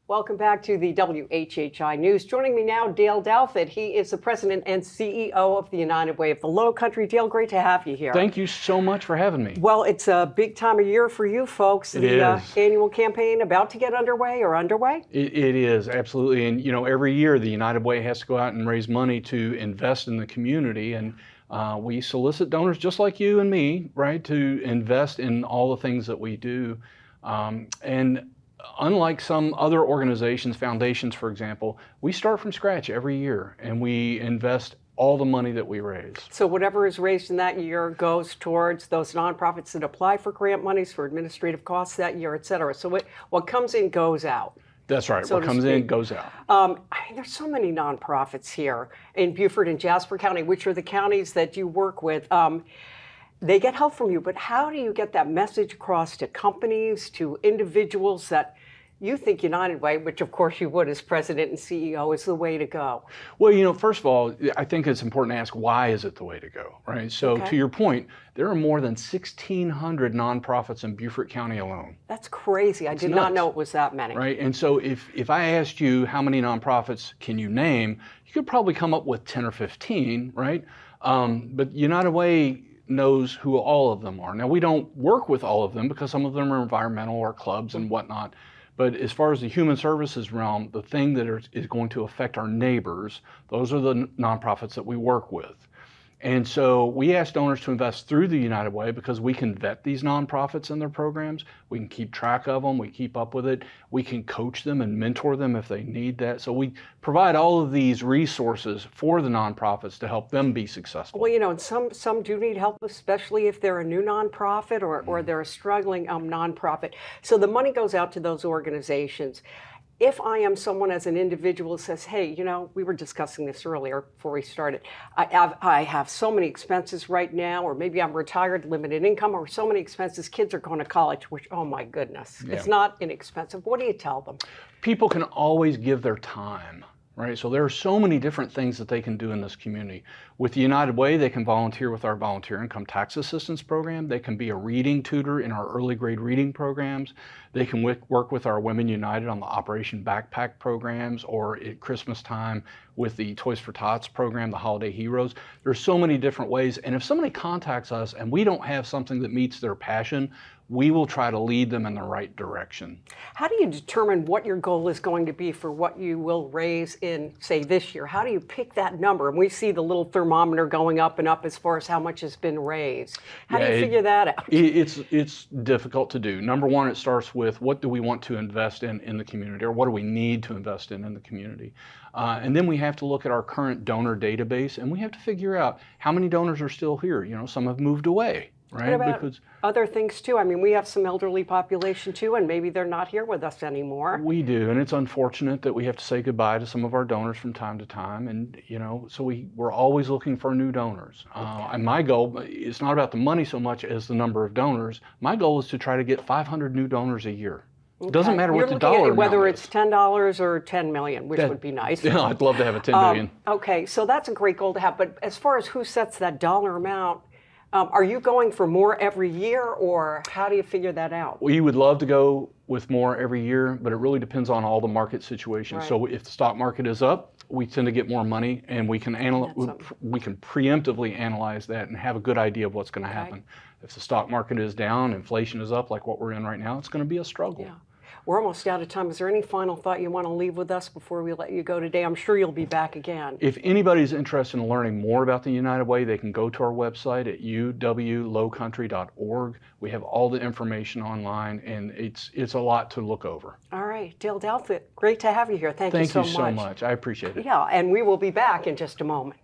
Welcome back to the WHHI News. Joining me now, Dale Douthat. He is the president and CEO of the United Way of the Lowcountry. Dale, great to have you here. Thank you so much for having me. Well, it's a big time of year for you folks. It the is. Annual campaign about to get underway or underway? It is, absolutely. And, you know, every year the United Way has to go out and raise money to invest in the community. And we solicit donors just like you and me, right, to invest in all the things that we do. And unlike some other organizations, foundations, for example, we start from scratch every year and we invest all the money that we raise. So whatever is raised in that year goes towards those nonprofits that apply for grant monies for administrative costs that year, et cetera. So what comes in goes out. That's right. So what comes in goes out. There's so many nonprofits here in Beaufort and Jasper County, which are the counties that you work with. They get help from you, but how do you get that message across to companies, to individuals that you think United Way, which of course you would as president and CEO, is the way to go? Well, you know, first of all, I think it's important to ask, why is it the way to go, right? So to your point, there are more than 1,600 nonprofits in Beaufort County alone. That's crazy. I did not know it was that many. Right, and so if I asked you how many nonprofits can you name, you could probably come up with 10 or 15, right? But United Way knows who all of them are. Now, we don't work with all of them because some of them are environmental or clubs and whatnot. But as far as the human services realm, the thing that is going to affect our neighbors, those are the nonprofits that we work with. And so we ask donors to invest through the United Way because we can vet these nonprofits and their programs. We can keep track of them. We keep up with it. We can coach them and mentor them if they need that. So we provide all of these resources for the nonprofits to help them be successful. Well, you know, and some do need help, especially if they're a new nonprofit or they're a struggling nonprofit. So the money goes out to those organizations. If I am someone as an individual who says, hey, you know, we were discussing this earlier before we started, I have so many expenses right now, or maybe I'm retired, limited income, or so many expenses, kids are going to college, which, oh my goodness, it's not inexpensive. What do you tell them? People can always give their time. Right, so there are so many different things that they can do in this community. With the United Way, they can volunteer with our volunteer income tax assistance program. They can be a reading tutor in our early grade reading programs. They can work with our Women United on the Operation Backpack programs, or at Christmas time with the Toys for Tots program, the Holiday Heroes. There's so many different ways, and if somebody contacts us and we don't have something that meets their passion, we will try to lead them in the right direction. How do you determine what your goal is going to be for what you will raise in, say, this year? How do you pick that number? And we see the little thermometer going up and up as far as how much has been raised. How do you figure that out? It's difficult to do. Number one, it starts with what do we want to invest in the community, or what do we need to invest in the community? And then we have to look at our current donor database, and we have to figure out how many donors are still here. You know, some have moved away. Right? What about other things too? I mean, we have some elderly population too, and maybe they're not here with us anymore. We do, and it's unfortunate that we have to say goodbye to some of our donors from time to time, and you know, so we're always looking for new donors. And my goal is not about the money so much as the number of donors. My goal is to try to get 500 new donors a year. It doesn't matter what the dollar amount is. Whether it's $10 or 10 million, which would be nice. Yeah, I'd love to have a 10 million. Okay, so that's a great goal to have. But as far as who sets that dollar amount, are you going for more every year, or how do you figure that out? We would love to go with more every year, but it really depends on all the market situations. Right. So if the stock market is up, we tend to get more money, and we can preemptively analyze that and have a good idea of what's going to happen. If the stock market is down, inflation is up, like what we're in right now, it's going to be a struggle. Yeah. We're almost out of time. Is there any final thought you want to leave with us before we let you go today? I'm sure you'll be back again. If anybody's interested in learning more about the United Way, they can go to our website at uwlowcountry.org. We have all the information online, and it's a lot to look over. All right, Dale Douthat, great to have you here. Thank you so much. Thank you so much. I appreciate it. Yeah, and we will be back in just a moment.